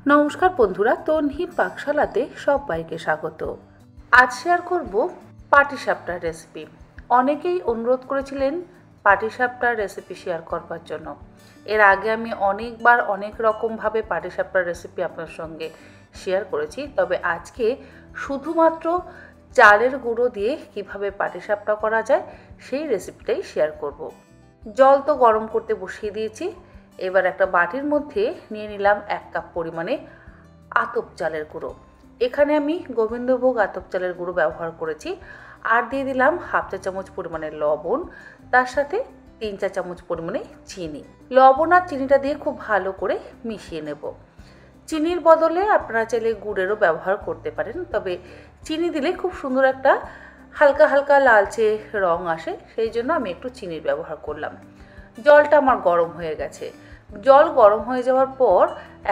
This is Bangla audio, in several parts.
নমস্কার বন্ধুরা, তন্হির পাকশালাতে সবাইকে স্বাগত। আজ শেয়ার করব পাটিসাপটার রেসিপি। অনেকেই অনুরোধ করেছিলেন পাটিসাপটার রেসিপি শেয়ার করবার জন্য। এর আগে আমি অনেকবার অনেক রকমভাবে পাটিসাপটার রেসিপি আপনার সঙ্গে শেয়ার করেছি, তবে আজকে শুধুমাত্র চালের গুঁড়ো দিয়ে কিভাবে পাটিসাপটা করা যায় সেই রেসিপিটাই শেয়ার করব। জল তো গরম করতে বসিয়ে দিয়েছি। এবার একটা বাটির মধ্যে নিয়ে নিলাম 1 কাপ পরিমাণে আতপ চালের গুঁড়ো। এখানে আমি গোবিন্দভোগ আতপ চালের গুঁড়ো ব্যবহার করেছি। আর দিয়ে দিলাম 1/2 চা চামচ পরিমাণে লবণ, তার সাথে 3 চা চামচ পরিমাণে চিনি। লবণ আর চিনিটা দিয়ে খুব ভালো করে মিশিয়ে নেব। চিনির বদলে আপনারা চাইলে গুড়েরও ব্যবহার করতে পারেন, তবে চিনি দিলে খুব সুন্দর একটা হালকা হালকা লালচে রং আসে, সেই জন্য আমি একটু চিনির ব্যবহার করলাম। জলটা আমার গরম হয়ে গেছে। জল গরম হয়ে যাওয়ার পর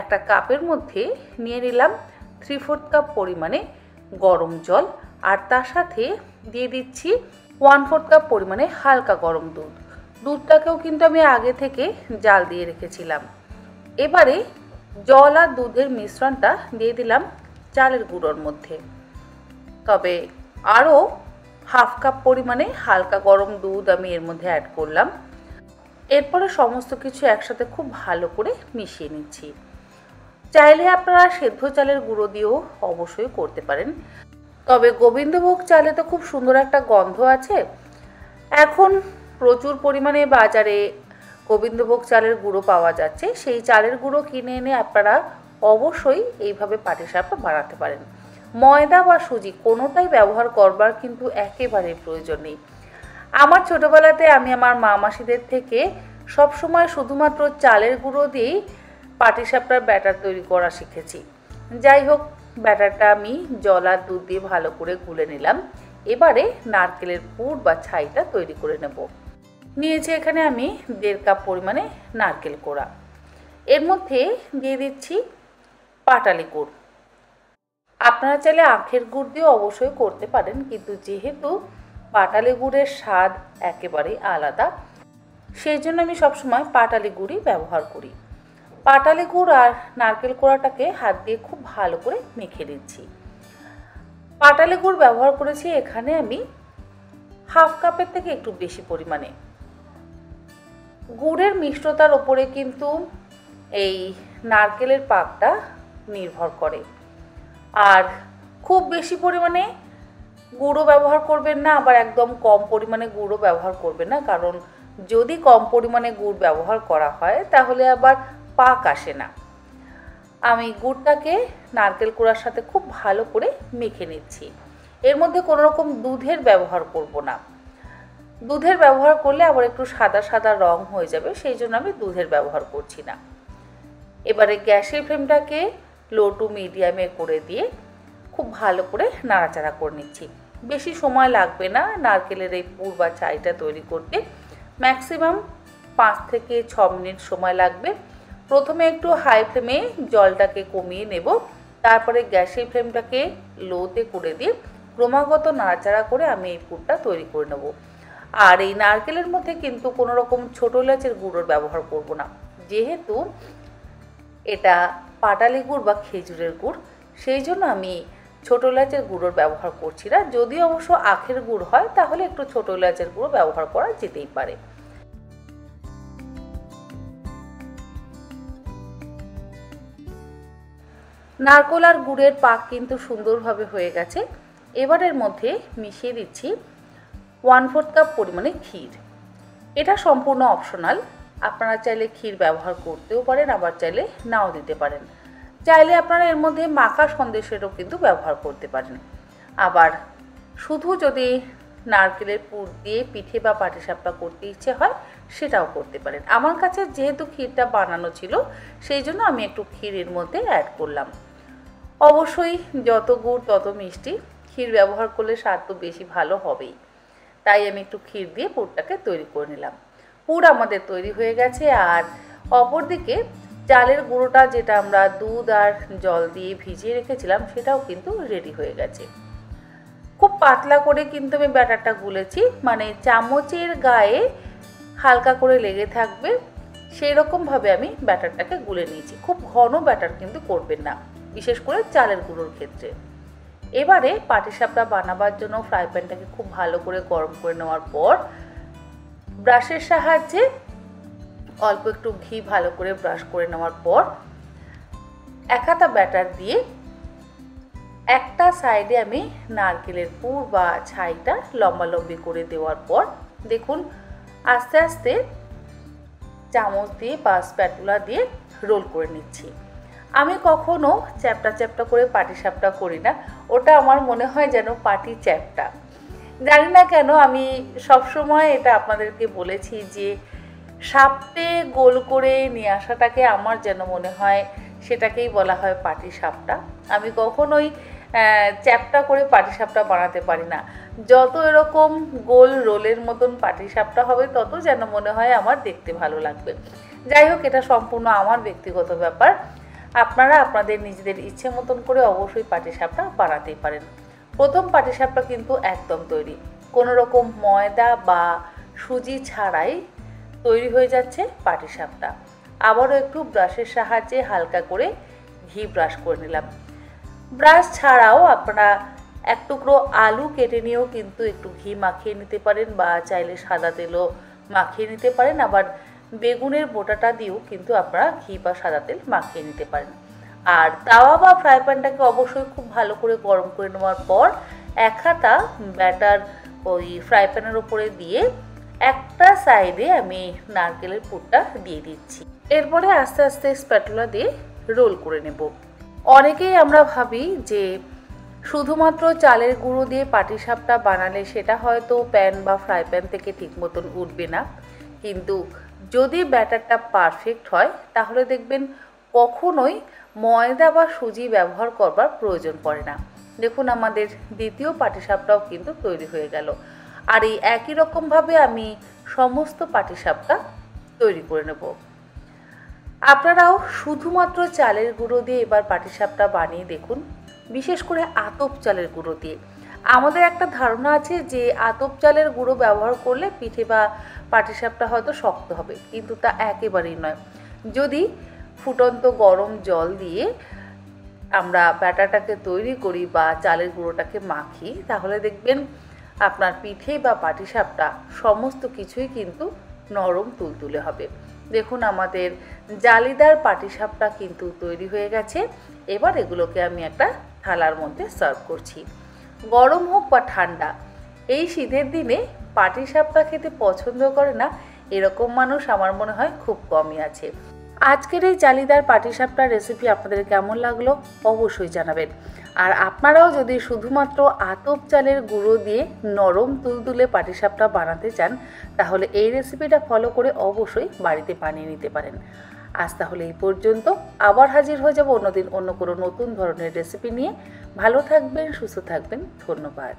একটা কাপের মধ্যে নিয়ে নিলাম 3/4 কাপ পরিমাণে গরম জল, আর তার সাথে দিয়ে দিচ্ছি 1/4 কাপ পরিমাণে হালকা গরম দুধ। দুধটাকেও কিন্তু আমি আগে থেকে জাল দিয়ে রেখেছিলাম। এবারে জল আর দুধের মিশ্রণটা দিয়ে দিলাম চালের গুঁড়োর মধ্যে, তবে আরও 1/2 কাপ পরিমাণে হালকা গরম দুধ আমি এর মধ্যে অ্যাড করলাম। এরপরে সমস্ত কিছু একসাথে খুব ভালো করে মিশিয়ে নিচ্ছি। চাইলে আপনারা সেদ্ধ চালের গুঁড়ো দিয়েও অবশ্যই করতে পারেন, তবে গোবিন্দভোগ চালে তো খুব সুন্দর একটা গন্ধ আছে। এখন প্রচুর পরিমাণে বাজারে গোবিন্দভোগ চালের গুঁড়ো পাওয়া যাচ্ছে, সেই চালের গুঁড়ো কিনে এনে আপনারা অবশ্যই এইভাবে পাটিসাপটা বানাতে পারেন। ময়দা বা সুজি কোনোটাই ব্যবহার করবার কিন্তু একেবারে প্রয়োজন নেই। আমার ছোটোবেলাতে আমি আমার মা মাসিদের থেকে সবসময় শুধুমাত্র চালের গুঁড়ো দিয়েই পাটিসাপটার ব্যাটার তৈরি করা শিখেছি। যাই হোক, ব্যাটারটা আমি জল আর দুধ দিয়ে ভালো করে গুলে নিলাম। এবারে নারকেলের পুর বা ছাইটা তৈরি করে নেব। নিয়েছি এখানে আমি 1.5 কাপ পরিমাণে নারকেল কোড়া। এর মধ্যে দিয়ে দিচ্ছি পাটালি গুড়। আপনারা চাইলে আখের গুড় দিয়েও অবশ্যই করতে পারেন, কিন্তু যেহেতু পাটালি গুড়ের স্বাদ একেবারেই আলাদা, সেই জন্য আমি সবসময় পাটালি গুড়ই ব্যবহার করি। পাটালি গুড় আর নারকেল কোড়াটাকে হাত দিয়ে খুব ভালো করে মেখে নিচ্ছি। পাটালি গুড় ব্যবহার করেছি এখানে আমি 1/2 কাপের থেকে একটু বেশি পরিমাণে। গুড়ের মিষ্টতার ওপরে কিন্তু এই নারকেলের পাকটা নির্ভর করে। আর খুব বেশি পরিমাণে গুঁড়ো ব্যবহার করবেন না, আবার একদম কম পরিমাণে গুঁড়ো ব্যবহার করবেন না, কারণ যদি কম পরিমাণে গুড় ব্যবহার করা হয় তাহলে আবার পাক আসে না। আমি গুড়টাকে নারকেল কোড়ার সাথে খুব ভালো করে মেখে নিচ্ছি। এর মধ্যে কোনো রকম দুধের ব্যবহার করব না। দুধের ব্যবহার করলে আবার একটু সাদা সাদা রং হয়ে যাবে, সেই জন্য আমি দুধের ব্যবহার করছি না। এবারে গ্যাসের ফ্লেমটাকে লো টু মিডিয়ামে করে দিয়ে খুব ভালো করে নাড়াচাড়া করে নিচ্ছি। বেশি সময় লাগবে না নারকেলের এই পুর বা ছাইটা তৈরি করতে, ম্যাক্সিমাম 5 থেকে 6 মিনিট সময় লাগবে। প্রথমে একটু হাই ফ্লেমে জলটাকে কমিয়ে নেব, তারপরে গ্যাসের ফ্লেমটাকে লোতে করে দিয়ে ক্রমাগত নাড়াচাড়া করে আমি এই পুরটা তৈরি করে নেব। আর এই নারকেলের মধ্যে কিন্তু কোনো রকম ছোটো এলাচের গুঁড়োর ব্যবহার করব না, যেহেতু এটা পাটালি গুড় বা খেজুরের গুড়, সেই জন্য আমি ছোটো এলাচের গুঁড়োর ব্যবহার করছি না। যদি অবশ্য আখের গুড় হয় তাহলে একটু ছোটো এলাচের গুঁড়ো ব্যবহার করা যেতেই পারে। নারকেল আর গুড়ের পাক কিন্তু সুন্দরভাবে হয়ে গেছে। এবারের মধ্যে মিশিয়ে দিচ্ছি 1/4 কাপ পরিমাণে ক্ষীর। এটা সম্পূর্ণ অপশনাল, আপনারা চাইলে ক্ষীর ব্যবহার করতেও পারেন, আবার চাইলে নাও দিতে পারেন। চাইলে আপনারা এর মধ্যে মাখা সন্দেশেরও কিন্তু ব্যবহার করতে পারেন। আবার শুধু যদি নারকেলের পুর দিয়ে পিঠে বা পাটিসাপটা করতে ইচ্ছে হয় সেটাও করতে পারেন। আমার কাছে যেহেতু ক্ষীরটা বানানো ছিল, সেই জন্য আমি একটু ক্ষীর এর মধ্যে অ্যাড করলাম। অবশ্যই যত গুড় তত মিষ্টি, ক্ষীর ব্যবহার করলে স্বাদ তো বেশি ভালো হবেই, তাই আমি একটু ক্ষীর দিয়ে পুরটাকে তৈরি করে নিলাম। পুর আমাদের তৈরি হয়ে গেছে। আর অপরদিকে চালের গুঁড়োটা, যেটা আমরা দুধ আর জল দিয়ে ভিজিয়ে রেখেছিলাম, সেটাও কিন্তু রেডি হয়ে গেছে। খুব পাতলা করে কিন্তু আমি ব্যাটারটা গুলেছি, মানে চামচের গায়ে হালকা করে লেগে থাকবে, সেই রকমভাবে আমি ব্যাটারটাকে গুলে নিয়েছি। খুব ঘন ব্যাটার কিন্তু করবেন না, বিশেষ করে চালের গুঁড়োর ক্ষেত্রে। এবারে পাটিসাপটা বানাবার জন্য ফ্রাই প্যানটাকে খুব ভালো করে গরম করে নেওয়ার পর ব্রাশের সাহায্যে অল্প একটু ঘি ভালো করে ব্রাশ করে নেওয়ার পর এক হাতা ব্যাটার দিয়ে একটা সাইডে আমি নারকেলের পুর বা ছাইটা লম্বালম্বি করে দেওয়ার পর দেখুন আস্তে আস্তে চামচ দিয়ে বা স্প্যাটুলা দিয়ে রোল করে নিচ্ছি। আমি কখনো চ্যাপটা চ্যাপটা করে পাটিসাপটা করি না, ওটা আমার মনে হয় যেন পাটি চ্যাপটা। জানি না কেন, আমি সবসময় এটা আপনাদেরকে বলেছি যে সাপটে গোল করে নিয়ে আসাটাকে আমার যেন মনে হয় সেটাকেই বলা হয় পাটিসাপটা। আমি কখনোই চ্যাপটা করে পাটিসাপটা বানাতে পারি না। যত এরকম গোল রোলের মতন পাটিসাপটা হবে তত যেন মনে হয় আমার দেখতে ভালো লাগবে। যাই হোক, এটা সম্পূর্ণ আমার ব্যক্তিগত ব্যাপার। আপনারা আপনাদের নিজেদের ইচ্ছে মতন করে অবশ্যই পাটিসাপটা বানাতেই পারেন। প্রথম পাটিসাপটা কিন্তু একদম তৈরি, কোনো রকম ময়দা বা সুজি ছাড়াই তৈরি হয়ে যাচ্ছে পাটিসাপটা। আবারও একটু ব্রাশের সাহায্যে হালকা করে ঘি ব্রাশ করে নিলাম। ব্রাশ ছাড়াও আপনারা এক টুকরো আলু কেটে নিয়েও কিন্তু একটু ঘি মাখিয়ে নিতে পারেন, বা চাইলে সাদা তেলও মাখিয়ে নিতে পারেন। আবার বেগুনের বোটাটা দিয়েও কিন্তু আপনারা ঘি বা সাদা তেল মাখিয়ে নিতে পারেন। আর তাওয়া বা ফ্রাই প্যানটাকে অবশ্যই খুব ভালো করে গরম করে নেওয়ার পর এক হাতা ব্যাটার ওই ফ্রাই প্যানের ওপরে দিয়ে একটা সাইডে আমি নারকেলের পুরটা দিয়ে দিচ্ছি। এরপরে আস্তে আস্তে স্প্যাটুলা দিয়ে রোল করে নেব। অনেকেই আমরা ভাবি যে শুধুমাত্র চালের গুঁড়ো দিয়ে পাটিসাপটা বানালে সেটা হয়তো প্যান বা ফ্রাই প্যান থেকে ঠিক মতন উঠবে না, কিন্তু যদি ব্যাটারটা পারফেক্ট হয় তাহলে দেখবেন কখনোই ময়দা বা সুজি ব্যবহার করবার প্রয়োজন পড়ে না। দেখুন আমাদের দ্বিতীয় পাটিসাপটাও কিন্তু তৈরি হয়ে গেল। আর এই একই রকমভাবে আমি সমস্ত পাটিসাপটা তৈরি করে নেব। আপনারাও শুধুমাত্র চালের গুঁড়ো দিয়ে এবার পাটিসাপটা বানিয়ে দেখুন, বিশেষ করে আতপ চালের গুঁড়ো দিয়ে। আমাদের একটা ধারণা আছে যে আতপ চালের গুঁড়ো ব্যবহার করলে পিঠে বা পাটিসাপটা হয়তো শক্ত হবে, কিন্তু তা একেবারেই নয়। যদি ফুটন্ত গরম জল দিয়ে আমরা ব্যাটারটাকে তৈরি করি বা চালের গুঁড়োটাকে মাখি, তাহলে দেখবেন আপনার পিঠে বা পাটিসাপটা সমস্ত কিছুই কিন্তু নরম তুলতুলে হবে। দেখুন আমাদের জালিদার পাটিসাপটা কিন্তু তৈরি হয়ে গেছে। এবার এগুলোকে আমি একটা থালার মধ্যে সার্ভ করছি। গরম হোক বা ঠান্ডা, এই শীতের দিনে পাটিসাপটা খেতে পছন্দ করে না এরকম মানুষ আমার মনে হয় খুব কমই আছে। আজকের এই জালিদার পাটিসাপটার রেসিপি আপনাদের কেমন লাগলো অবশ্যই জানাবেন। আর আপনারাও যদি শুধুমাত্র আতপ চালের গুঁড়ো দিয়ে নরম তুলতুলে পাটিসাপটা বানাতে চান, তাহলে এই রেসিপিটা ফলো করে অবশ্যই বাড়িতে বানিয়ে নিতে পারেন। আজ তাহলে এই পর্যন্ত, আবার হাজির হয়ে যাব অন্যদিন অন্য কোনো নতুন ধরনের রেসিপি নিয়ে। ভালো থাকবেন, সুস্থ থাকবেন, ধন্যবাদ।